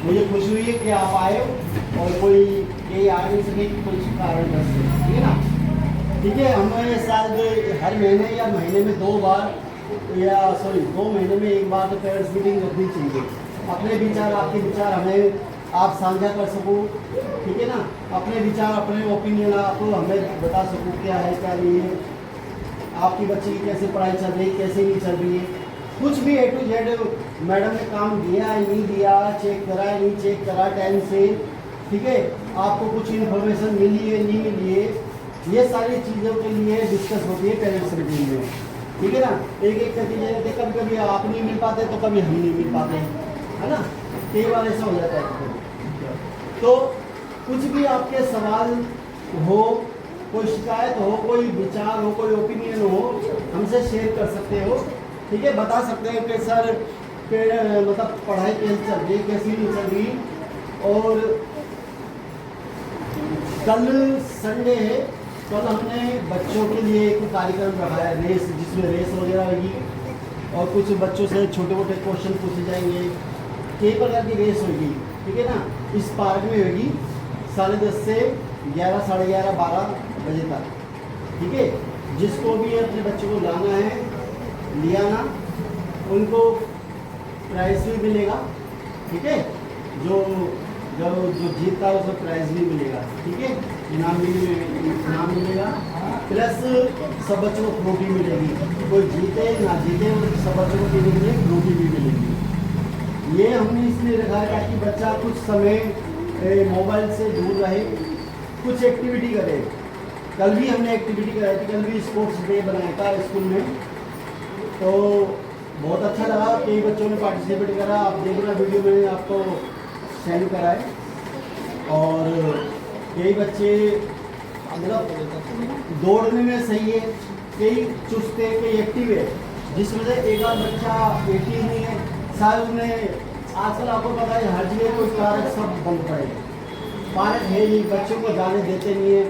मुझे खुशी हुई है कि आप आए हो और कोई ये आ नहीं सके कि कोई कारण दस से, ठीक है ना। ठीक है, हमें शायद हर महीने या महीने में 2 बार या 2 महीने में 1 बार तो पेरेंट्स मीटिंग रखनी चाहिए। अपने विचार, आपके विचार हमें आप साझा कर सको, ठीक है ना। अपने विचार, अपने ओपिनियन आप हमें बता सको क्या है क्या नहीं है, आपकी बच्ची की कैसे पढ़ाई चल रही है, कैसे नहीं चल रही है, कुछ भी A to Z मैडम ने काम दिया है नहीं दिया, चेक करा है नहीं चेक करा टाइम से, ठीक है। आपको कुछ इन्फॉर्मेशन मिली है नहीं मिली है, ये सारी चीज़ों के लिए डिस्कस होती है पेरेंट्स मीटिंग में, ठीक है ना। एक एक करके जैसे कभी कभी आप नहीं मिल पाते तो कभी हम नहीं मिल पाते, है ना। कई बार ऐसा हो जाता है। तो कुछ भी आपके सवाल हो, कोई शिकायत हो, कोई विचार हो, कोई ओपिनियन हो, हमसे शेयर कर सकते हो, ठीक है। बता सकते हो कि सर मतलब पढ़ाई कैसी चल रही है, कैसी नहीं चल रही। और कल संडे है, कल हमने बच्चों के लिए एक कार्यक्रम रखा है, रेस, जिसमें रेस वगैरह होगी और कुछ बच्चों से छोटे मोटे क्वेश्चन पूछे जाएंगे, कई प्रकार की रेस होगी, ठीक है ना। इस पार्क में होगी 10:30 से 11, साढ़े 11, 12 बजे तक, ठीक है। जिसको भी अपने बच्चे को लाना है लिया ना, उनको प्राइज़ भी मिलेगा, ठीक है। जो जीतता है उसको प्राइज़ भी मिलेगा, ठीक है। इनाम मिलेगा, प्लस सब बच्चों को फ्रूटी मिलेगी, कोई जीते ना जीते सब बच्चों को पीने के लिए फ्रूटी भी मिलेगी। ये हमने इसलिए रखा है ताकि बच्चा कुछ समय मोबाइल से दूर रहे, कुछ एक्टिविटी करे। कल भी हमने एक्टिविटी कराई थी, कल भी स्पोर्ट्स डे बनाया था स्कूल में, तो बहुत अच्छा लगा। कई बच्चों ने पार्टिसिपेट करा, आप देखना वीडियो मैंने आपको सेंड करा है। और कई बच्चे मतलब दौड़ने में सही है, कई चुस्त है, कई एक्टिव है, जिस वजह से एक आध बच्चा एक्टिव नहीं है। शायद उन्हें आजकल आपको पता है हर जगह कोई पार्क सब बंद पड़े, पार्क है ही, बच्चों को जाने देते नहीं है,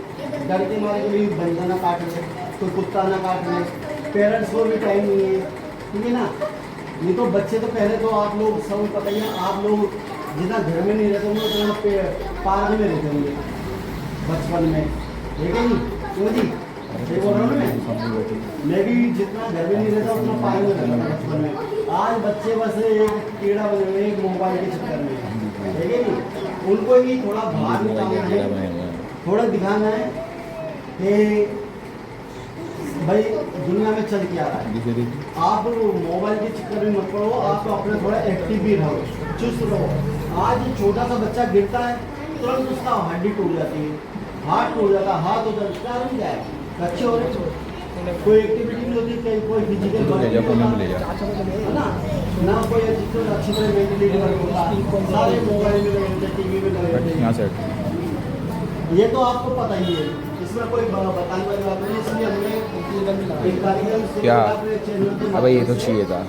डर के मारे कभी बंदा ना काट ले, कोई कुत्ता ना काट ले, पेरेंट्स को भी टाइम नहीं है, ठीक है ना। नहीं तो बच्चे तो पहले तो आप लोग सब पता ही है, आप लोग जितना घर में नहीं रहते होंगे उतना पार्क में रहते होंगे बचपन में, ठीक है नहीं क्यों जी, ये बोल रहा हूँ मैं भी जितना घर में नहीं रहता उतना पार्क में रहता था बचपन में। आज बच्चे बस एक कीड़ा बने हुए एक मोबाइल के चक्कर में, ठीक है नहीं। उनको ही थोड़ा बाहर निकालना है, थोड़ा दिखाना है कि भाई दुनिया में चल क्या रहा है। आप मोबाइल के चक्कर में मत पड़ो, आप अपना थोड़ा एक्टिव भी रहो, चुस्त रहो। आज छोटा सा बच्चा गिरता है तुरंत उसका हड्डी टूट जाती है, हाथ टूट जाता है, हाथ होता है, कारण क्या है, अच्छे हो रहे, कोई एक्टिविटी नहीं होती, कहीं कोई फिजिकल वर्क नहीं होता है ना कोई अच्छी तरह मेंटली वर्क होता, सारे मोबाइल में लगे होते, टीवी में लगे होते। ये तो आपको पता ही है, इसमें कोई बताने वाली बात नहीं। इसलिए हमने एक कार्यक्रम क्या अपने चैनल पे, अबे ये तो चाहिए था,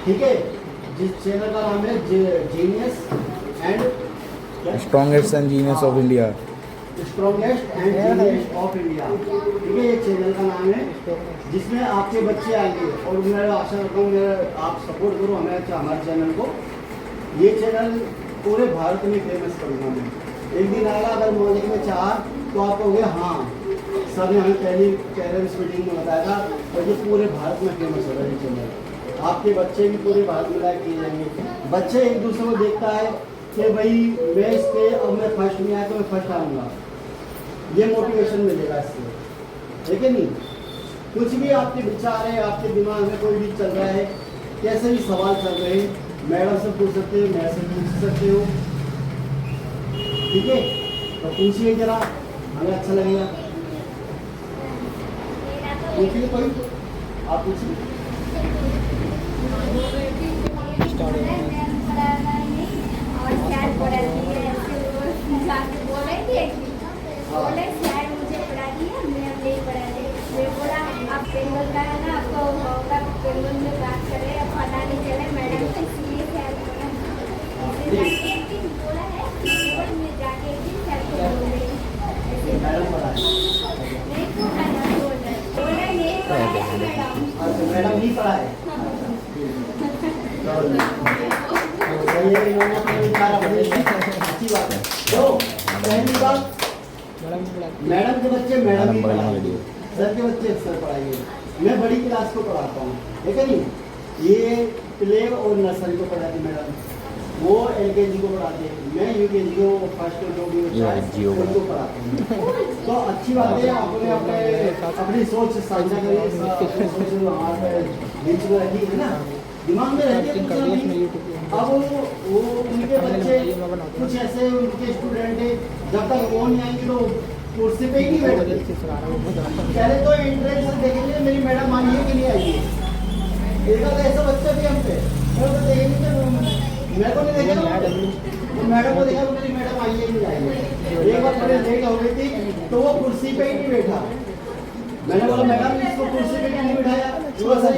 ठीक है, जिस चैनल का नाम है genius and strongest and genius of India, strongest and genius of India, ठीक है, ये चैनल का नाम है, जिसमें आपके बच्चे आएंगे। और मैं आशा करता हूँ मेरा आप सपोर्ट करो हमारे चैनल को। ये चैनल पूरे भारत में फेमस करूँगा मैं। एक दिन आएगा अगर मौलिक में चाह तो आप कहोगे हाँ सर ने हमें पहली पेरेंट्स मीटिंग में बताया था, और ये पूरे भारत में फेमस हो रहा है चैनल। आपके बच्चे भी पूरे भारत में लाइक किए जाएंगे। बच्चे एक दूसरे को देखता है कि भाई मैं इस पे अब मैं फर्स्ट में आया तो मैं फर्स्ट आऊँगा, ये मोटिवेशन मिलेगा इससे, ठीक है नहीं। कुछ भी आपके विचार है, आपके दिमाग में कोई भी चल रहा है, कैसे भी सवाल चल रहे हैं, मैडम से पूछ सकते हो, मैं से पूछ सकते हो, ठीक है। तो पूछिए जरा, हमें अच्छा लगेगा। पूछिए कोई, आप पूछिए। बोले सर मुझे पढ़ा दिया, मैं अब नहीं पढ़ा रही। मैं बोला आप पेंगल का है ना, आपको होगा पेंगल में बात करें, अब पता नहीं चले मैडम से, इसलिए सर बोला एक दिन बोला है, और मैं जाके एक दिन सर को बोल रही नहीं तो मैडम बोल रहे बोला नहीं पढ़ा है मैडम। मैडम नहीं पढ़ा है। ये इन्होंने अपने विचार अपने अच्छी बात है। तो पहली बात, मैडम के बच्चे मैडम ही पढ़ाएंगे, सर के बच्चे सर पढ़ाएंगे। मैं बड़ी क्लास को पढ़ाता हूँ, ठीक है नहीं। ये प्ले और नर्सरी को पढ़ाती मैडम, वो LKG को पढ़ाते हैं, मैं UKG को फर्स्ट जो भी होता है उनको पढ़ाता हूँ। तो अच्छी बात है, आपने अपनी सोच साझा करी, सोच हमारे बीच में रखी है ना, दिमाग में रहती है। अब वो उनके बच्चे कुछ ऐसे उनके स्टूडेंट हैं, जब तक वो नहीं आएंगे तो कुर्सी पे ही नहीं बैठते। पहले तो एंट्रेंस देखेंगे मेरी मैडम आई है कि नहीं आई है। एक ऐसा बच्चा भी हम पे तो देखेंगे, मैं तो नहीं देखा तो मैडम को देखा तो मेरी मैडम आई है कि नहीं आई है। एक बार थोड़ी लेट हो गई थी तो वो कुर्सी पे ही नहीं बैठा। मैंने बोला मैडम इसको कुर्सी पे क्यों नहीं बिठाया, थोड़ा सा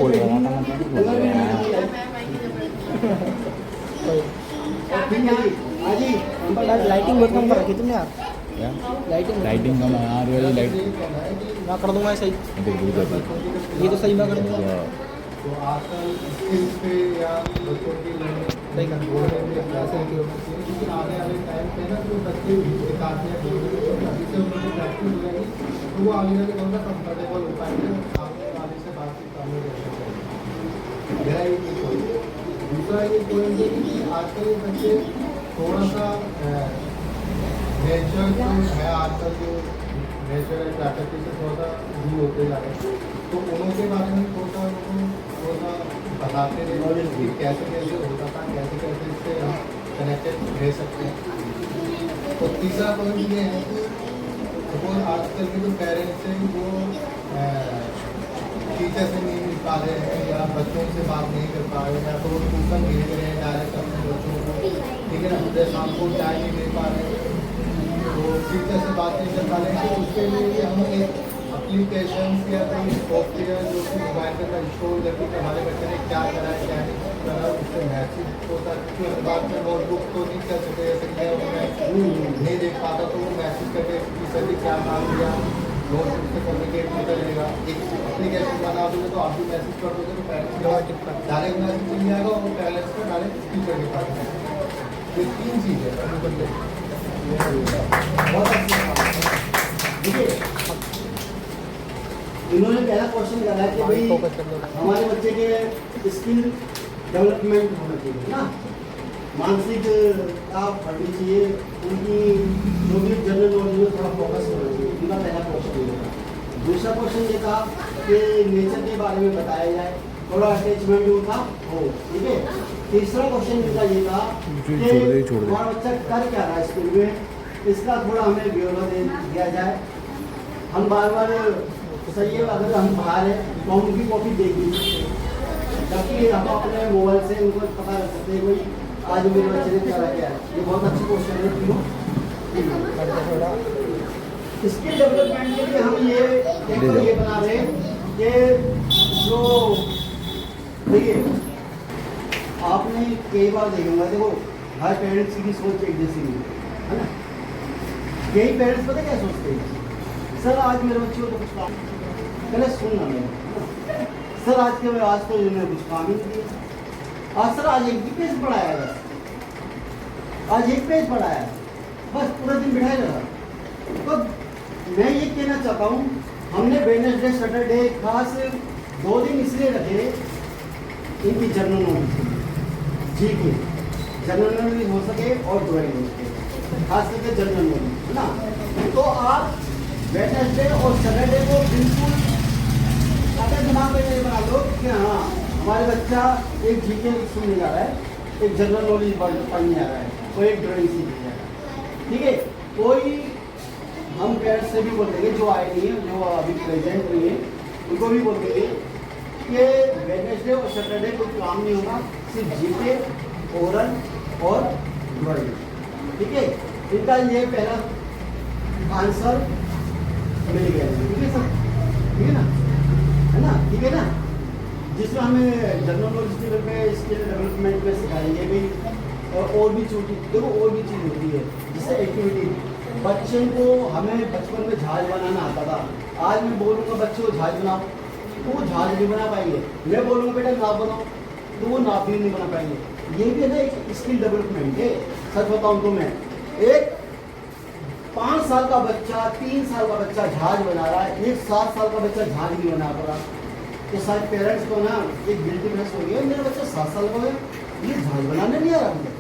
ठीक है जी। हाँ जी, लाइटिंग बहुत कम कर रखी तुमने यार। क्या लाइटिंग कम आ रही है लाइट मैं कर दूंगा सही, ये तो सही मैं कर दूंगा। तो आजकल स्किल्स पे या बच्चों की सही कर बोलने पे ऐसे नहीं होना चाहिए, क्योंकि आने वाले टाइम पे ना जो बच्चे विकास या अभी से उनको प्रैक्टिस हो जाएगी तो वो आगे जाके बहुत कंफर्टेबल हो पाएंगे, सामने वाले से बातचीत करने जैसे चाहिए। मेरा ये पॉइंट। दूसरा ये पॉइंट है कि आजकल ये बच्चे थोड़ा सा नेचर जो है, आजकल जो नेचर है प्रकृति से थोड़ा सा दूर होते जा रहे हैं, तो उनके बारे में थोड़ा सा बताते रहे कि कैसे कैसे होता था, कैसे कैसे इससे हम कनेक्टेड रह सकते हैं। तो तीसरा पॉइंट ये है कि सपोज आजकल के जो पेरेंट्स हैं वो टीचर से नहीं मिल पा रहे हैं या बच्चों से बात नहीं कर पा रहे हैं, या तो वो ट्यूशन भेज रहे हैं डायरेक्ट अपने बच्चों को, ठीक है ना, जैसे शाम को चाय नहीं दे पा रहे हैं, तो टीचर से बात नहीं कर पा रहे हैं, तो उसके लिए हम एक एप्लीकेशन या कोई सॉफ्टवेयर जो कि मोबाइल के अंदर इंस्टॉल करके कि हमारे बच्चे ने क्या करा है क्या नहीं करा, उससे मैसेज होता है। क्योंकि हर बात में नोटबुक तो नहीं कर सकते, जैसे कि मैं नहीं देख पाता तो वो मैसेज करके कि सर जी क्या काम दिया, नोटबुक से कम्युनिकेट नहीं करेगा। एक एप्लीकेशन बना दोगे तो आप भी मैसेज कर दोगे तो पेरेंट्स के पास डायरेक्ट मैसेज मिल जाएगा और पेरेंट्स का डायरेक्ट टीचर के पास जाएगा। ये तीन चीज़ें बहुत अच्छी बात है। देखिए इन्होंने पहला क्वेश्चन करा है कि भाई हमारे बच्चे के स्किल डेवलपमेंट होना चाहिए ना, मानसिक आप पढ़नी चाहिए, उनकी जो भी जनरल नॉलेज में थोड़ा फोकस होना चाहिए, उनका पहला क्वेश्चन ये था। दूसरा क्वेश्चन ये था कि नेचर के बारे में बताया जाए, थोड़ा अटैचमेंट उनका हो, ठीक है। तीसरा क्वेश्चन उनका ये था कि हमारा बच्चा कर क्या रहा है स्कूल में, इसका थोड़ा हमें ब्यौरा दिया जाए। हम बार बार सही है, अगर हम बाहर हैं तो हम उनकी कॉपी देंगे, जबकि हम अपने मोबाइल से उनको पता कर सकते हैं कोई आज मेरे बच्चे ने करा क्या है। ये बहुत अच्छी क्वेश्चन है तीनों। स्किल डेवलपमेंट के लिए हम ये बना रहे हैं कि जो देखिए आपने कई बार देखूंगा, देखो हर पेरेंट्स की सोच एक जैसी नहीं है ना। कई पेरेंट्स पता क्या सोचते हैं, सर आज मेरे बच्चों को कुछ काम, पहले सुनना मैंने, सर आज तो इन्होंने कुछ काम ही नहीं किया, आज सर आज एक ही पेज पढ़ाया है, बस आज एक पेज पढ़ाया है, बस पूरा दिन बिठाए रहा। तो मैं ये कहना चाहता हूँ, हमने वेडनेसडे सैटरडे खास 2 दिन इसलिए रखे, इनकी जनरल नॉलेज जी की जनरल नॉलेज हो सके और ड्राइंग हो सके, खास करके जनरल नॉलेज है ना। तो आप वेडनेसडे और सैटरडे को बिल्कुल अपने दिमाग में ये बना लो कि हाँ हमारे बच्चा एक जीके सुनने जा रहा है, एक जनरल नॉलेज पढ़ने जा रहा है और एक ड्राइंग सीखने जा रहा है, ठीक है। कोई हम पेरेंट्स से भी बोल देंगे जो आए नहीं है, जो अभी प्रेजेंट नहीं है, उनको भी बोल देंगे कि वेडनेसडे और सैटरडे कोई काम नहीं होगा, सिर्फ जीके, ओरल और ड्राइंग, ठीक है। इनका ये पहला आंसर मिल गया, ठीक है सर, ठीक है ना, है ना, ठीक है ना। जिसमें हमें जनरल नॉलेज के में स्किल डेवलपमेंट में सिखाएंगे भी, और भी छोटी देखो और भी चीज़ होती है जिससे एक्टिविटी। बच्चे को हमें बचपन में जहाज बनाना आता था, आज मैं बोलूँगा बच्चे को जहाज बनाओ तो वो जहाज नहीं बना पाएंगे, मैं बोलूँगा बेटा नाव बनाओ तो वो नाव भी नहीं बना पाएंगे। ये भी है ना एक स्किल डेवलपमेंट है। सच बताऊं तो मैं एक 5 साल का बच्चा 3 साल का बच्चा जहाज बना रहा है, एक 7 साल का बच्चा जहाज नहीं बना पा रहा, तो शायद पेरेंट्स को ना एक गिल्टी महसूस हो गया, मेरा बच्चा 7 साल का है, ये जहाज बनाने नहीं आ रहा मुझे।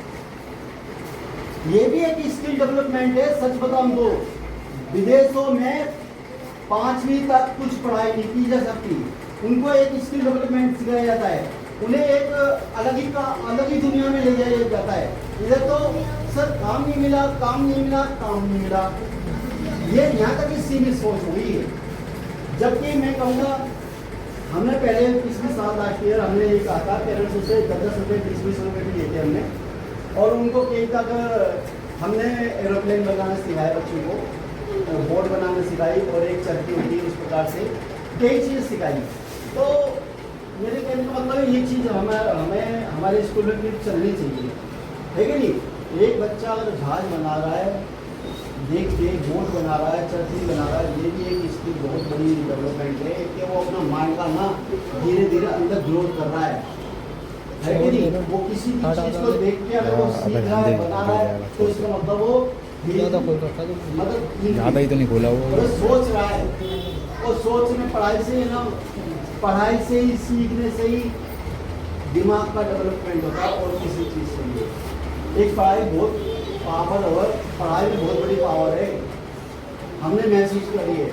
ये भी एक स्किल डेवलपमेंट है। सच बताऊं तो विदेशों में 5वीं तक कुछ पढ़ाई नहीं की जा सकती, उनको एक स्किल डेवलपमेंट सिखाया जाता है, उन्हें एक अलग ही दुनिया में ले जाया जाता है। इधर तो सर काम नहीं मिला, काम नहीं मिला, काम नहीं मिला, ये यहाँ तक सीमित सोच हुई है। जबकि मैं कहूँगा हमने पहले पिछले साल लास्ट ईयर हमने ये कहा था पेरेंट्स से 10-10 रुपये 20-20 रुपये भी लेते हमने, और उनको कई तक हमने एरोप्लेन बनाना सिखाया बच्चों को, बोट बनाना सिखाई, और एक चरखी होती है उस प्रकार से कई चीज़ सिखाई। तो मेरे कहने का मतलब ये चीज़ हमें हमारे स्कूल में फिर चलनी चाहिए, है कि नहीं। एक बच्चा अगर जहाज बना रहा है, देख के बोट बना रहा है, चरखी बना रहा है, ये भी एक इसकी बहुत बड़ी डेवलपमेंट है कि वो अपना माइंड का ना धीरे धीरे अंदर ग्रोथ कर रहा है कि नहीं। वो किसी भी चीज़ को देख के अगर वो सीख रहा है, बना रहा है, तो इसका मतलब वो मतलब ज़्यादा ही तो नहीं खोला वो सोच रहा है, और सोच में पढ़ाई से ना, पढ़ाई से ही सीखने से ही दिमाग का डेवलपमेंट होता है, और किसी चीज़ से नहीं। एक पढ़ाई बहुत पावर, और पढ़ाई में बहुत बड़ी पावर है, हमने महसूस करी है,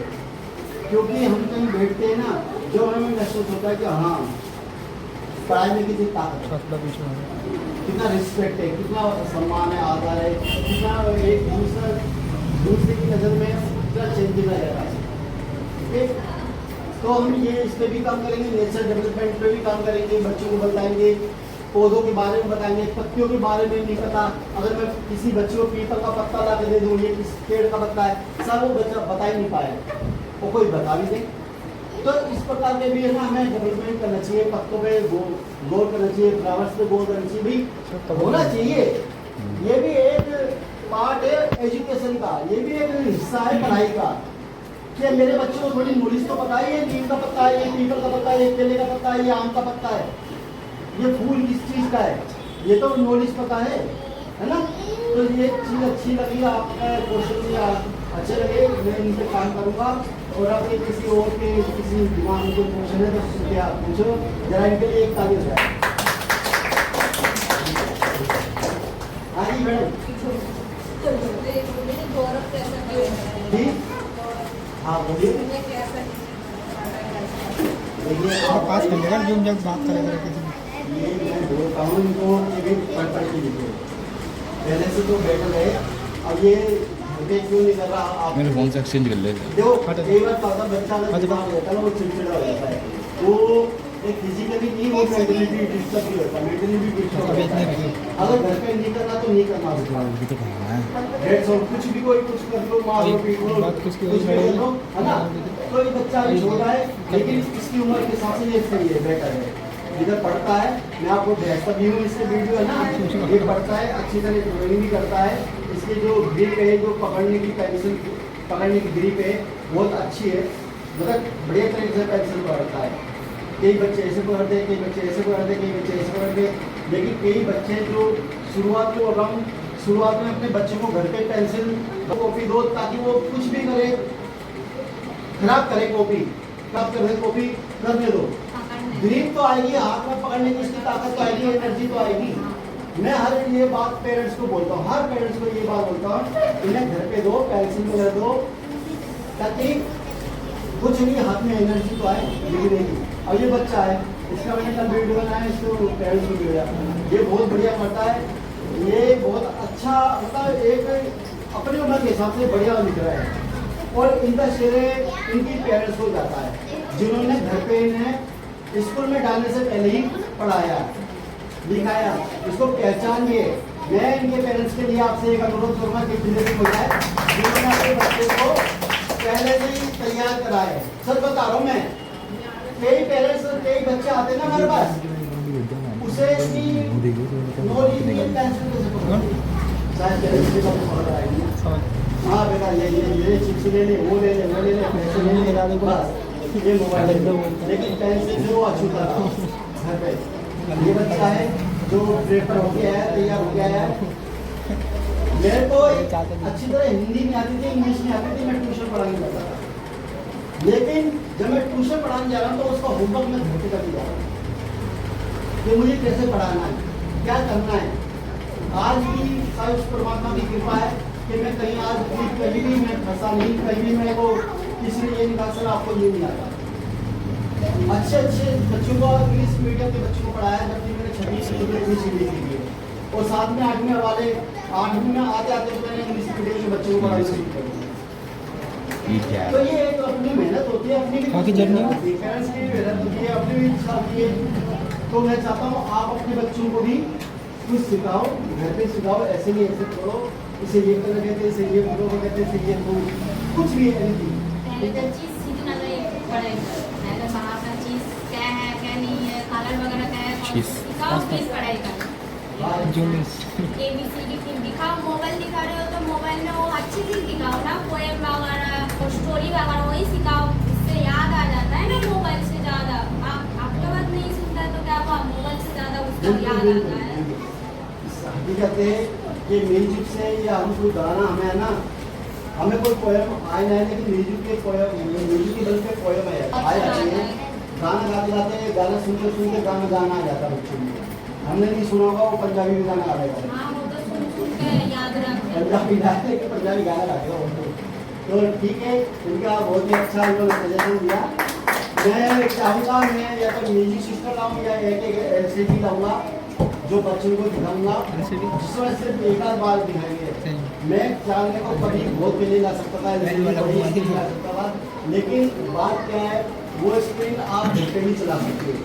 क्योंकि हम कहीं बैठते हैं ना, जो हमें महसूस होता है कि हाँ पढ़ाई में कितनी ताकत है, कितना रिस्पेक्ट है, कितना सम्मान है, आदर है, कितना एक दूसरे की नज़र में कितना चेंजिंग आ जाता है। ठीक, तो हम ये इस पर भी काम करेंगे, नेचर डेवलपमेंट पे भी काम करेंगे, बच्चों को बताएंगे, पौधों के बारे में बताएंगे, पत्तियों के बारे में नहीं पता, अगर मैं किसी बच्चे को पीपल का पत्ता ला के दे दूँ ये किस पेड़ का पत्ता है, सब वो बच्चा बता ही नहीं पाएगा, वो कोई बता भी दे। तो इस प्रकार के भी है ना, हमें डेवलपमेंट करना चाहिए, पत्तों पे गौर करना चाहिए, फ्लावर्स पे गौर करना चाहिए, भी होना चाहिए। ये भी एक पार्ट है एजुकेशन का, ये भी एक हिस्सा है पढ़ाई का, कि मेरे बच्चों को थोड़ी नॉलेज तो पता है, ये नीम का पत्ता है, ये पीपल का पत्ता है, ये केले का पत्ता है, ये आम का पत्ता है, ये फूल किस चीज़ का है, ये तो नॉलेज पता है ना। तो ये चीज़ अच्छी लगी, आपका क्वेश्चन अच्छे लगे, मैं इन पर काम करूँगा, और आपके किसी और के किसी दिमाग में कोई क्वेश्चन है तो उसके आप पूछो, जरा इनके लिए एक ताली हो जाए। हाँ जी मैडम जी, हाँ बोलिए। पास कर लेगा जो जब बात करेगा किसी ये मैं बोलता हूँ इनको भी पढ़ के लिखे, पहले से तो बेटर है। अब ये क्यों नहीं कर रहा आप, मेरे फ़ोन से एक्सचेंज कर लेते हैं। जो कई बार पाता बच्चा अगर दिमाग रहता है ना, वो चिड़चिड़ा हो जाता है, वो एक फिजिकली नहीं, वो मेंटली भी डिस्टर्ब भी होता है, मेंटली भी डिस्टर्ब होता है। अगर घर पे नहीं करना तो नहीं करना होता है, कुछ भी कोई कुछ कर लो, मार लो, पीट लो, कुछ भी कर लो, है ना। तो ये बच्चा अभी छोटा है, लेकिन इसकी उम्र के हिसाब से ये सही है, बेटर है। इधर पढ़ता है, मैं आपको भेजता भी हूँ इससे वीडियो, है ना। ये पढ़ता है, अच्छी तरह ड्राइंग भी करता है, इसकी जो ग्रिप है, जो पकड़ने की पेंसिल पकड़ने की ग्रिप है बहुत अच्छी है, मतलब बढ़िया तरीके से पेंसिल पकड़ता है। कई बच्चे ऐसे पकड़ते हैं, कई बच्चे ऐसे पकड़ते हैं, कई बच्चे ऐसे पकड़ते हैं, लेकिन कई बच्चे जो शुरुआत में अपने बच्चे को घर पे पेंसिल कॉपी दो, ताकि वो कुछ भी करे, खराब करे कॉपी, खराब करे कॉपी करने दो, ग्रिप तो आएगी, हाथ में पकड़ने की इसकी ताकत तो आएगी, एनर्जी तो आएगी। मैं हर ये बात पेरेंट्स को बोलता हूँ, हर पेरेंट्स को ये बात बोलता हूँ, इन्हें घर पे दो, पेंसिल वगैरह दो, ताकि कुछ नहीं, हाथ में एनर्जी तो आए, नहीं। अब ये बच्चा है, इसका मैंने कल वीडियो बनाया, इसको पेरेंट्स को भेजा, ये बहुत बढ़िया पढ़ता है, ये बहुत अच्छा, मतलब एक अपनी उम्र के हिसाब से बढ़िया लिख रहा है, और इनका श्रेय इनकी पेरेंट्स को जाता है, जिन्होंने घर पे इन्हें स्कूल में डालने से पहले ही पढ़ाया, दिखाया, इसको पहचानिए। मैं इनके पेरेंट्स के लिए आपसे एक अनुरोध करूँगा कि विजिट हो जाए, जिन्होंने अपने बच्चे को पहले से ही तैयार करा है। सर बता रहा हूँ मैं, कई पेरेंट्स, कई बच्चे आते ना हमारे पास, उसे इसकी नॉलेज नहीं है, टेंशन कैसे पकड़ो, शायद पेरेंट्स के पास पकड़ आएगी, हाँ बेटा ये चिप्स ले ले, वो ले ले, वो ले ले, पैसे ले ले, बस ये मोबाइल, लेकिन पेंसिल से वो अछूता घर पे। ये बच्चा है, जो पेपर हो गया है, तैयार हो गया है। मेरे को अच्छी तरह हिंदी नहीं आती थी, इंग्लिश नहीं आती थी, मैं ट्यूशन पढ़ाने जाता था। लेकिन जब मैं ट्यूशन पढ़ाने जा रहा हूँ तो उसका होमवर्क मैं घर पे करके जा रहा हूँ कि मुझे कैसे पढ़ाना है, क्या करना है। आज भी शायद उस परमात्मा की कृपा है कि मैं कहीं आज भी कहीं भी मैं फंसा नहीं, कहीं भी मेरे को किसी ने ये नहीं कहा सर आपको ये नहीं आता। अच्छे अच्छे बच्चों को, इंग्लिश मीडियम के बच्चों को पढ़ाया, जबकि मैंने 6वीं से इंग्लिश मीडियम की है। और साथ में 8वीं वाले 8वीं में आते आते तो मैंने इंग्लिश मीडियम के बच्चों को पढ़ाना शुरू कर दिया। तो ये एक अपनी मेहनत होती है, अपनी बाकी जर्नी पेरेंट्स की मेहनत होती है, अपनी भी इच्छा होती है। तो मैं चाहता हूँ आप अपने बच्चों को भी कुछ सिखाओ, घर पे सिखाओ, ऐसे नहीं ऐसे करो, इसे ये करना कहते हैं, इसे ये करो कहते हैं, इसे ये करो, कुछ भी है नहीं। पहले तो चीज़ सीखना पड़ेगा, अगर बाहर का चीज़ क्या है क्या नहीं है, कलर वगैरह क्या है, सिखाओ प्लीज पढ़ाई करो। ABCD फिल्म दिखाओ, मोबाइल दिखा रहे हो तो मोबाइल में वो अच्छी चीज़ दिखाओ ना, पोएम वगैरह, स्टोरी वगैरह वही सिखाओ, इससे याद आ जाता है ना मोबाइल से ज़्यादा। आपका बात नहीं सुनता है तो क्या हुआ, मोबाइल से ज़्यादा उसको याद आता है। हकीकत है कि म्यूजिक से या हम कोई गाना हमें है ना, हमें कोई पोएम आए ना, लेकिन म्यूजिक के पोएम, म्यूजिक के बल पे पोएम आए जाते हैं। गाना गाते गाते, गाना सुनते सुनते गाना गाना आ जाता है बच्चों में। हमने नहीं सुना होगा वो पंजाबी भी गाना गा देगा, हाँ वो तो सुन के याद रखते हैं। पंजाबी गाते कि पंजाबी गाना गाते हो। तो ठीक है, इनका बहुत ही अच्छा इन्होंने सजेशन दिया। मैं चाहूँगा मैं या तो म्यूजिक सिस्टम लाऊँ या एक LCD लाऊँगा जो बच्चों को दिखाऊंगा, जिसमें सिर्फ एक आध बार दिखाएंगे। मैं चलाने को कभी बहुत पहले ला सकता था, लेकिन बात क्या है, वो स्क्रीन आप घर पे भी चला सकते हो।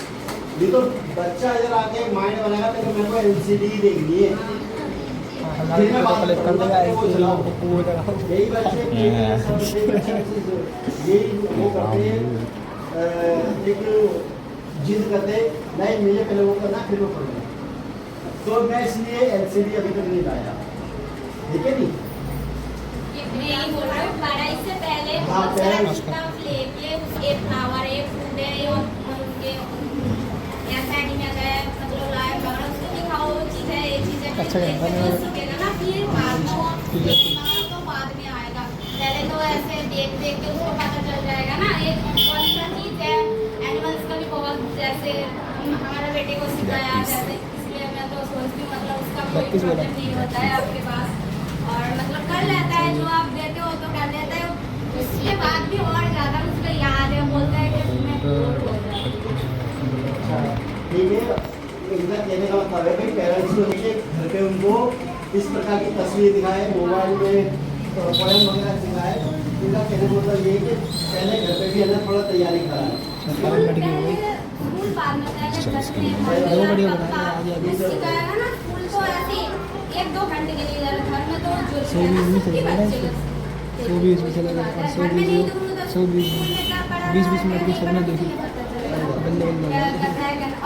ये तो बच्चा इधर आके माइंड बनाएगा तो मेरे को LCD ही देखनी है, फिर मैं बात करूंगा वो चलाओ। यही बच्चे यही वो करते हैं, एक जिद करते नहीं मुझे पहले वो करना फिर वो पढ़ना। तो मैं इसलिए LCD अभी तक नहीं लाया, ठीक है नहीं। मैं यही बोल रहा हूँ, पढ़ाई से पहले हाँ, बहुत सारा पहले- किताब लेके उसके फ्लावर है, फूड है, उनके या साइड में गए मतलब लाइव वगैरह उसको दिखाओ, वो चीज़ है ये चीज़ है, अच्छा फिर है, वो सीखेगा ना, फिर बाद में वो तो बाद में आएगा। पहले तो ऐसे देख देख के उसको पता चल जाएगा ना ये कौन सा चीज़ है। एनिमल्स का भी बहुत, जैसे हमारे बेटे को सिखाया जैसे, इसलिए मैं तो सोचती हूँ मतलब उसका कोई प्रॉब्लम नहीं होता है आपके पास, और मतलब कर लेता है जो आप देते हो तो कर लेता है। उसके बाद भी और ज़्यादा उसको याद है, बोलता है कि मैं बोर हो जाता हूँ। ठीक है, इनका कहने का मतलब है कि पेरेंट्स को देखिए घर पे उनको इस प्रकार की तस्वीर दिखाए, मोबाइल में पोएम वगैरह दिखाए। इनका कहने का मतलब ये है कि पहले घर पे भी है ना थोड़ा तैयारी कराए। स्कूल बाद में पहले सिखाएगा ना, स्कूल तो ऐसे 1-2 घंटे के लिए, घर में तो जो सौ बीस में चलेगा ना, 120 में चलेगा, और 20 मिनट की सब में देखिए बल्ले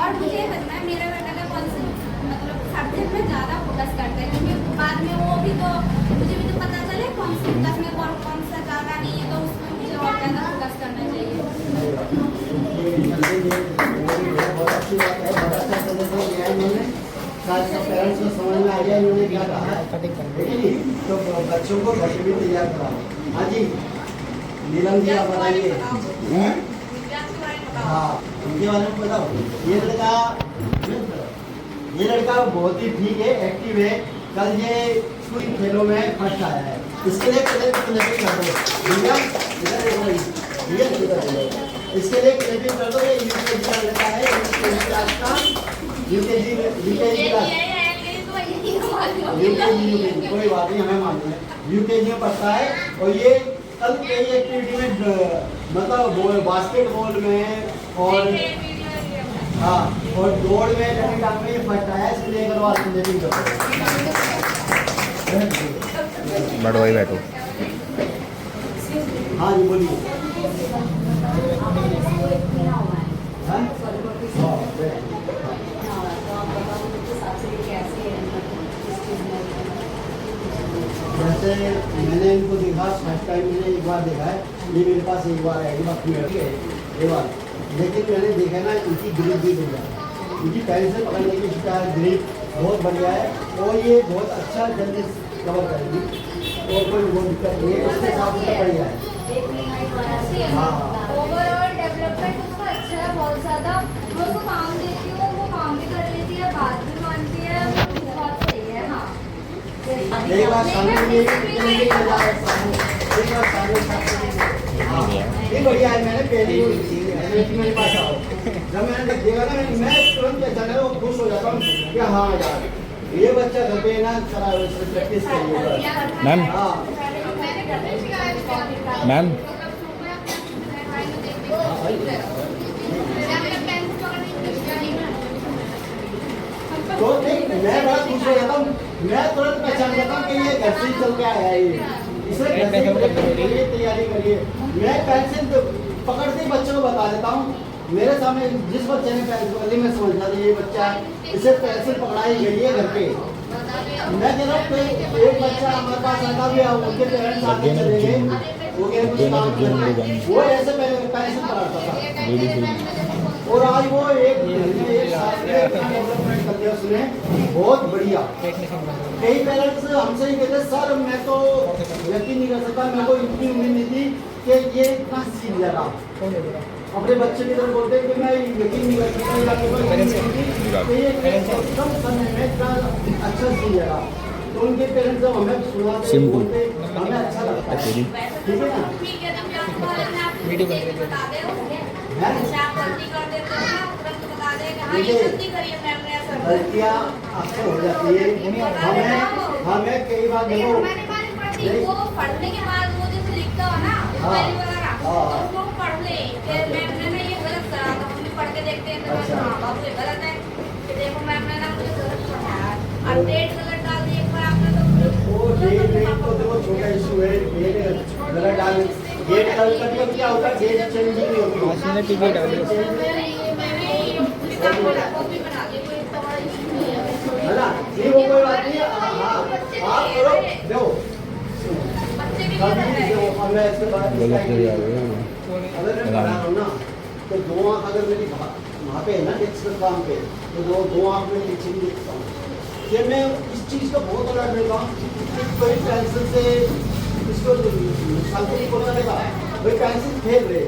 और मुझे पता है मेरा बेटा का कौन सा मतलब सब्जेक्ट में ज़्यादा फोकस करता है, क्योंकि बाद में वो भी तो मुझे भी तो पता चले कौन सी क्लास में कौन सा ज़्यादा नहीं है, तो उसमें मुझे और ज़्यादा फोकस करना चाहिए। बहुत अच्छी बात है, बहुत अच्छा सजेशन दिया इन्होंने। खास कर पेरेंट्स को समझ में आ गया इन्होंने क्या कहा है, ठीक है जी। तो बच्चों को घर पे भी तैयार कराओ। हाँ जी, नीलम जी आप बताइए। हाँ, इनके बारे में बताओ। ये लड़का बहुत ही ठीक है, एक्टिव है। कल ये स्कूल खेलों में फर्स्ट आया है, इसके लिए क्लैपिंग कर दो। इसके लिए क्लैपिंग कर दो। ये UKG का लड़का है, UKG कोई बात नहीं, हमें मालूम है UKG में पढ़ता है। और ये कल कई एक्टिविटी में मतलब बास्केटबॉल में और हाँ और दौड़ में रनिंग में फर्स्ट आया, इसलिए करो आज क्लैपिंग करो। बैठो भाई बैठो। हाँ जी बोलिए। हाँ? जैसे मैंने इनको देखा फर्स्ट टाइम, मैंने एक बार देखा है, ये मेरे पास एक बार है, ये बार ये बार, लेकिन मैंने देखा ना इनकी ग्रिप भी बढ़ जाती है। इनकी पेंसिल पकड़ने की ग्रिप बहुत बढ़िया है और ये बहुत अच्छा जल्दी कवर करेगी और कोई वो दिक्कत नहीं है, इसके साथ उसका बढ़िया है। हाँ ओवरऑल डेवलपमेंट उसका अच्छा है बहुत ज़्यादा। मैं उसको काम देती हूँ, वो काम भी कर लेती है, बात भी मानती है, बहुत सही है। हाँ एक बार सामने ये बढ़िया है। मैंने पहली मेरे पास आओ, जब मैंने देखा ना मैं तुरंत पहचाना वो खुश हो जाता हूँ कि हाँ यार ये बच्चा घर पे ना करा प्रैक्टिस करिएगा। मैम हाँ मैम तो नहीं, मैं बड़ा खुश हो जाता हूँ, मैं तुरंत पहचान जाता हूँ कि ये घर से ही चल के आया है ये, इसे घर से ही करिए, तैयारी करिए। मैं पेंसिल पकड़ते ही बच्चों को बता देता हूँ, मेरे सामने जिस बच्चे ने पेंसिल पकड़ी मैं समझ जाता ये बच्चा इसे पेंसिल पकड़ाई गई है घर पे। मैं कह रहा हूँ एक बच्चा हमारे पास आता भी है, उनके पेरेंट्स आके चले गए, वो कह रहे कुछ काम करना, वो ऐसे पेंसिल पकड़ता था और आज वो एक साल में डेवलपमेंट कर दिया उसने, बहुत बढ़िया। कई पेरेंट्स हमसे ही कहते सर मैं तो यकीन नहीं कर सकता, मेरे को इतनी उम्मीद नहीं थी कि ये इतना सीख जाएगा। अपने बच्चे की तरफ बोलते हैं कि मैं यकीन नहीं कर सकता कि ये कम समय में इतना अच्छा सीख जाएगा। तो उनके पेरेंट्स जब हमें सुनाते बोलते हमें अच्छा लगता है। ठीक है ना? ठीक है, तब आपको बता दे अच्छा आप गलती कर देते हो ना, तुरंत बता दे कि हाँ ये गलती करी है मैम ने ऐसा। गलतियाँ अक्सर हो जाती है, हमें कई बार देखो मैंने बारी पढ़ती वो पढ़ने के बाद वो जैसे लिखता हो ना स्पेलिंग वगैरह तो उसको पढ़ ले कि मैम ने ना ये गलत करा, तो हम भी पढ़ के देखते हैं तो हाँ बाबू ये गलत है कि देखो मैम ने ना मुझे गलत पढ़ाया और डेट गलत डाल दी एक बार आपने तो वो डेट तो देखो छोटा इशू है, डेट गलत डाल डेट कभी क्या होता है, डेट चेंज नहीं होती मैंने टिकट डाली है ना, ये वो कोई बात नहीं है। हाँ आप करो देखो कभी देखो मैं इसके बाद अगर मैं बना रहा हूँ ना तो दो आँख अगर मेरी वहाँ पे है ना डेस्क पे काम पे तो दो आँख में नीचे भी देखता हूँ कि मैं इस चीज़ का बहुत अलर्ट रहता हूँ कि कोई पेंसिल से इसको नुकसान तो नहीं पहुँचाएगा, भाई पेंसिल फेंक रहे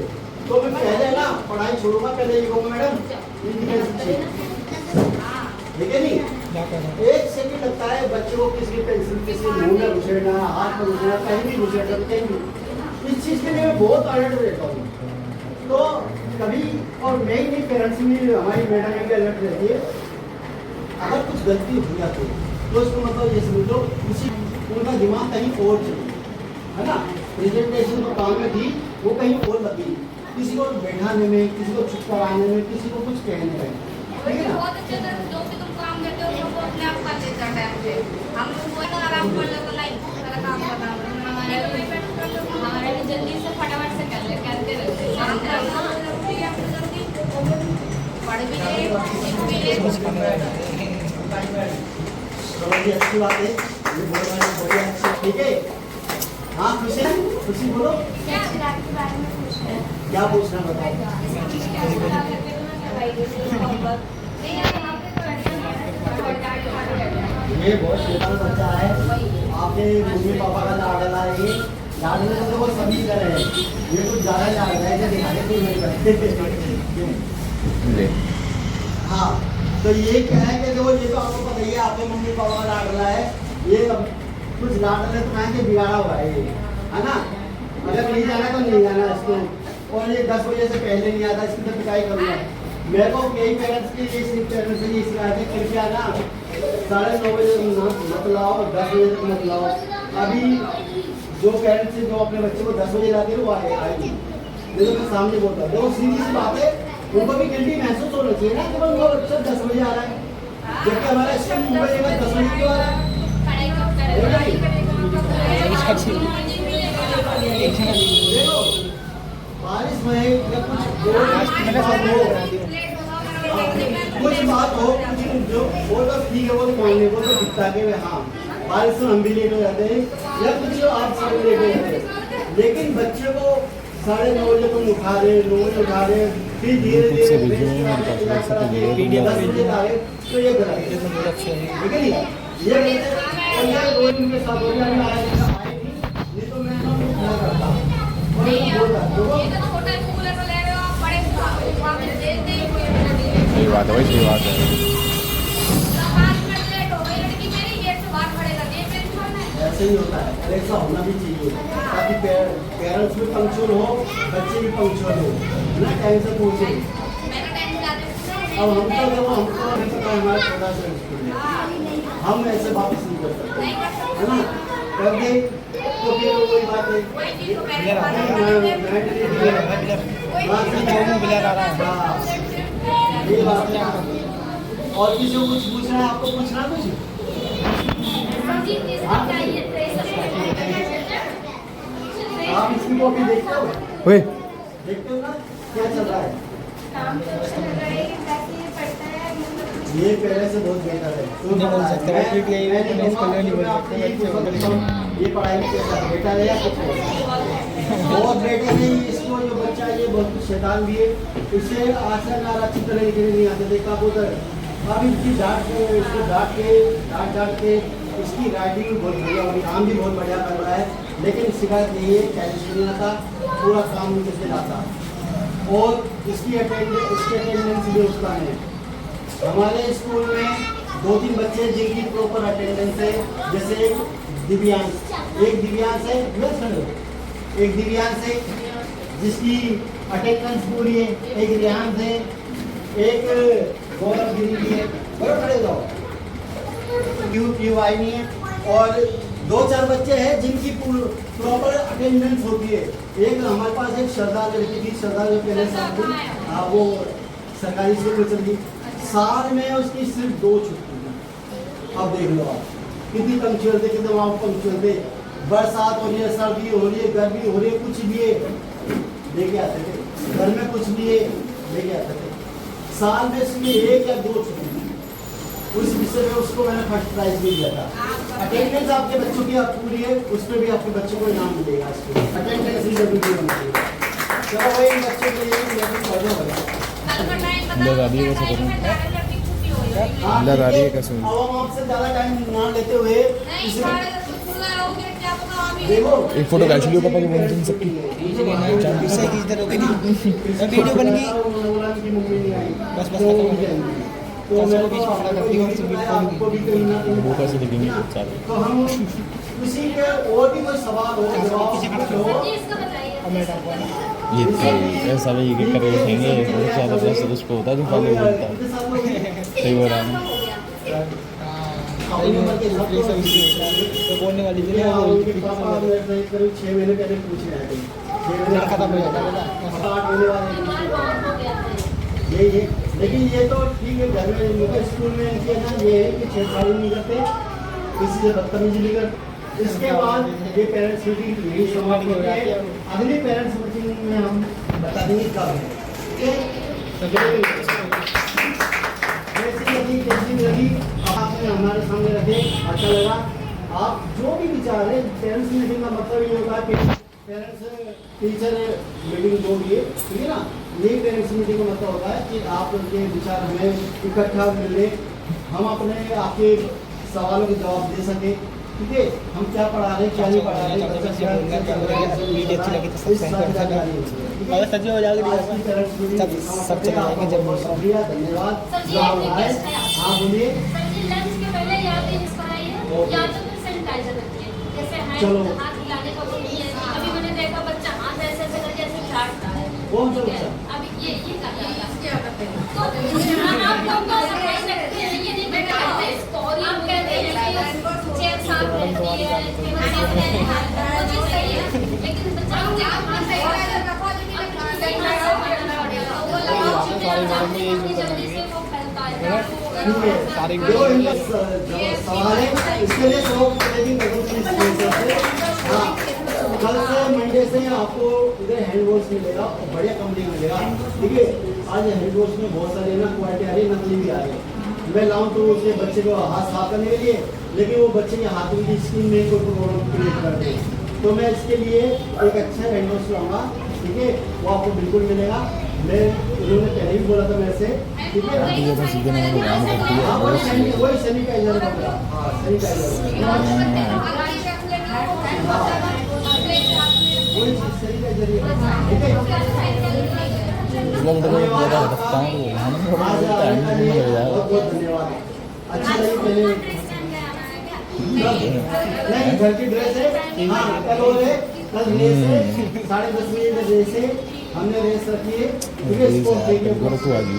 तो मैं पहले ना पढ़ाई छोड़ूंगा, पहले ये कहूँगा मैडम इनकी पेंसिल चाहिए, ठीक है नहीं? एक सेकंड लगता है बच्चे को किसी पेंसिल किसी मुंह में घुसेड़ना, हाथ में घुसेड़ना, कहीं भी घुसेड़ना, कहीं भी। इस चीज़ के लिए मैं बहुत अलर्ट रहता हूँ। तो कभी और मैं ही नहीं, पेरेंट्स भी हमारी मैडम भी अलर्ट रहती है, अगर कुछ गलती हो जाती है तो उसको मतलब ये समझो किसी उनका दिमाग कहीं और चली है ना, प्रेजेंटेशन तो काम में थी वो कहीं और लगी, किसी को बैठाने में, किसी को चुप कराने में, किसी को कुछ कहने में, ठीक है ना? बहुत अच्छे से जो भी तुम काम करते हो वो अपने आप कर लेता टाइम पे, हम लोग वो आराम कर लो तो नहीं सारा काम करना हमारे लिए जल्दी से फटाफट से कर ले करते रहते काम करना जल्दी पढ़ भी ले सीख भी ले। चलो ये अच्छी बात है, ये बहुत बढ़िया अच्छी, ठीक है। हाँ खुशी खुशी बोलो क्या गुजरात के बारे में पूछना है? क्या पूछना बताओ। ये बहुत छोटा बच्चा है, आपके मम्मी पापा का लाडला है, ये लाडले तो वो सभी कर रहे हैं, ये कुछ ज़्यादा लाड रहा है दिखाने को नहीं करते। हाँ तो ये क्या है कि देखो ये तो आपको पता ही है, आपके मम्मी पापा का लाडला है, ये कुछ लाडले तो कहेंगे बिगाड़ा हुआ है ये, है ना? अगर नहीं जाना तो नहीं जाना इसको, और ये 10 बजे से पहले नहीं आता, इसकी तो पिटाई करूँगा। मेरे को कई पेरेंट्स की ये सिर्फ पेरेंट्स से ये शिकायत है, कृपया ना 9:30 बजे मत लाओ, 10 बजे तक मत लाओ। अभी जो पेरेंट्स जो अपने बच्चे को 10 बजे लाते हैं वो आएगी, देखो मैं सामने बोलता हूँ, देखो सीधी सी बात है, उनको भी गिल्टी महसूस होना चाहिए ना कि उनका बच्चा 10 बजे आ रहा है, जबकि हमारा स्कूल मुंबई में 10 बजे क्यों आ रहा है? देखो बारिश में या कुछ बात हो कुछ जो वो तो ठीक है, वो तो मान ले, वो तो दिखता है कि हाँ बारिश में हम भी लेट हो जाते हैं या कुछ आप सब लेट हो जाते हैं, लेकिन बच्चे को 9:30 बजे तुम उठा रहे 9 बजे उठा रहे फिर धीरे YouTube से धीरे वीडियो में मेरे पास वैसे तो वीडियो PDF तो ये करा ये तो बहुत अच्छे हैं। ठीक है नहीं ये और ये रोहित के साथ हो गया नहीं नहीं तो मैं ना क्या करता और नहीं ये बोल रहा ये तो छोटा स्कूल है तो ले रहे हो आप बड़े वहाँ पे दे दे कोई सही बात है भाई, सही बात है। 5 मिनट लेट हो गई लड़की मेरी गेट से बाहर पड़ेगा ये मेरे छोड़ना है। ऐसे ही होता है और ऐसा होना भी चाहिए ताकि पेरेंट्स भी पंक्चुअल हो, बच्चे भी पंक्चुअल हो, ना टाइम से पहुंचे। मेरा टाइम ज्यादा अब हम तो देखो हमको नहीं पता है हमारा छोटा सा स्कूल है, हम ऐसे वापस नहीं कर सकते नहीं कर सकते है ना, कर दे तो फिर वो वही बात है। कोई चीज को पहले मेरा ब्लैक आ रहा है। हाँ, ये बात है। और किसी को कुछ पूछना है, आपको पूछना है कुछ? सब्जी किसको चाहिए आप इसकी कॉपी देखते हो? ओए देखते हो ना क्या चल रहा है? काम तो अच्छा लग रहा है कि कैसे ये पढ़ता है मतलब ये पहले से बहुत बेहतर है। नहीं बोल सकते, मैं- PTI मैं तो इसको नहीं बोल सकते, आपको बच्चे बोल बताता हूँ, ये पढ़ाई में कैसा बेटा है या कुछ नहीं? बहुत बेटे नहीं, इसको जो बच्चा है ये बहुत शैतान भी है, इसे आसन और अच्छी तरह लिखने नहीं आते। देखा उधर अब इसकी इसको डांट के इसकी राइटिंग भी बहुत बढ़िया होगी, काम भी बहुत बढ़िया कर रहा है, लेकिन शिकायत यही है चैलेंज नहीं आता, पूरा काम कैसे लाता और इसकी अटेंडेंस भी उसका है। हमारे स्कूल में 2-3 बच्चे जिनकी प्रॉपर अटेंडेंस है, जैसे एक दिव्यांश है, एक दिव्यांश है जिसकी अटेंडेंस पूरी है, एक रियांश है, एक गौरव गिरी भी है, बड़े खड़े जाओ क्यों आई नहीं है, और 2-4 बच्चे हैं जिनकी प्रॉपर अटेंडेंस होती है। एक हमारे पास एक श्रद्धा लड़की थी, श्रद्धा जो पहले साल थी, वो सरकारी स्कूल में चली, साल में उसकी सिर्फ 2 छुट्टी थी। अब देख लो आप कितनी पंक्चुअल थे, कितने वहाँ पंक्चुअल थे। बरसात हो रही है, सर्दी हो रही है, गर्मी हो रही है, कुछ भी है लेके आते थे, घर में कुछ भी है लेके आते थे। साल में उसकी 1 या 2 छुट्टी थी, उस विषय में उसको मैंने फर्स्ट प्राइज भी दिया था। अटेंडेंस आपके बच्चों की आप पूरी है, उस पर भी आपके बच्चों को इनाम मिलेगा। अटेंडेंस ही जरूरी होनी चाहिए। चलो भाई बच्चों के लिए पढ़ना होगा। लगा दिए वैसे करूँ हाँ, लगा ठीक है। दिए कैसे? अब हम आपसे ज़्यादा टाइम ना लेते हुए देखो एक फोटो खींच लियो पापा की बोल तुम सबकी। इससे किस तरह होगी नहीं वीडियो बन गई बस खत्म हो गया। तो बस मैं वो बीच में खड़ा कर दिया और सब बीच खोल आपको भी कहीं ना कहीं वो कैसे दिखेंगे बहुत सारे। तो हम किसी के और भी कोई सवाल हो जवाब हो ये तो ऐसा भी कि कर उठेंगे बहुत ज़्यादा प्रेशर उस पर होता है जो पहले बोलता है। सही बोल रहा है ना? तो बोलने वाली थी ये ना वो उनके पापा मेरे से करीब 6 महीने पहले पूछने आए थे। 6 महीने खत्म हो जाता है 8 महीने वाले ये लेकिन ये तो ठीक है, घर में इनके स्कूल में इनके ना ये है कि छेड़छाड़ी नहीं करते, किसी से बदतमीजी नहीं करते। इसके बाद ये पेरेंट्स मीटिंग यही समाप्त हो गया है। अगली पेरेंट्स मीटिंग में हम बता देंगे कब है, ठीक है? कैसी लगी आपने हमारे सामने रखे, अच्छा लगा। आप जो भी विचार है, पेरेंट्स मीटिंग का मतलब ये होगा कि पेरेंट्स टीचर मीटिंग जो भी है, ठीक है ना, यही पेरेंट्स मीटिंग का मतलब होता है कि आप उनके विचार हमें इकट्ठा मिले, हम अपने आपके सवालों के जवाब दे सके, ठीक है? हम क्या पढ़ा रहे हैं, क्या नहीं पढ़ा रहे, बच्चा क्या वीडियो अच्छी लगी तो सब्सक्राइब कर सकते अगर सच हो जाएगी सब चले जाएंगे जब शुक्रिया, धन्यवाद। जो आप आए, हाँ बोलिए। लंच के पहले या तो यूज कराइए या तो फिर सैनिटाइजर रखिए। जैसे चलो। हाथ हिलाने का कोई नहीं है। अभी मैंने देखा बच्चा हाथ ऐसे ऐसे करके ऐसे झाड़ता है। कौन सा बच्चा? अभी ये कर रहा है। क्या करते हैं? तो आप हमको सफाई सकते हैं, ये नहीं बेटा स्टोरी हम कहते हैं कि चेक साफ रहती है, वो चीज़ सही है, लेकिन बच्चा हाथ सही रखो सही वो लगाओ जल्दी से वो फैलता है। सारी जो इनका सवाल है, इसके लिए हाँ, कल से मंडे से आपको इधर हैंड वॉश मिलेगा और बढ़िया कंपनी मिलेगा, ठीक है? आज हैंड वॉश में बहुत सारे ना क्वालिटी आ रही है, नकली भी आ रही है। मैं लाऊं तो उसके बच्चे को हाथ साफ करने के लिए, लेकिन वो बच्चे के हाथ की स्किन में कोई प्रॉब्लम क्रिएट कर दे, तो मैं इसके लिए एक अच्छा हैंड वॉश लाऊंगा, ठीक है? वो आपको बिल्कुल मिलेगा। मैं उन्होंने पहले ही बोला था मेरे से, ठीक है। आंटी ये तो सीधे नहीं काम करती है हाँ बहुत सही है। वही सैनिटाइजर का था। हाँ सैनिटाइजर वही चीज़ सैनिटाइजर ही है, ठीक है। मतलब तो मैं ज़्यादा रखता हूँ तो यहाँ में थोड़ा बहुत टाइम लग जाएगा। बहुत बहुत धन्यवाद। अच्छा लगी पहले नहीं घर की ड्रेस है। हाँ कल वो है, कल रेस है 10:30 बजे में रेस है, हमने रेस रखी है, ठीक है। इसको देखिए मेरे को आ गई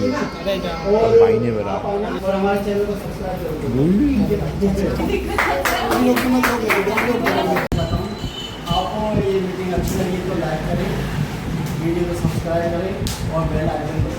और भाई ने बोला। आप आना और हमारे चैनल को सब्सक्राइब करो। आपको ये मीटिंग अच्छी लगी तो लाइक करें, वीडियो को सब्सक्राइब करें और बेल आइकन को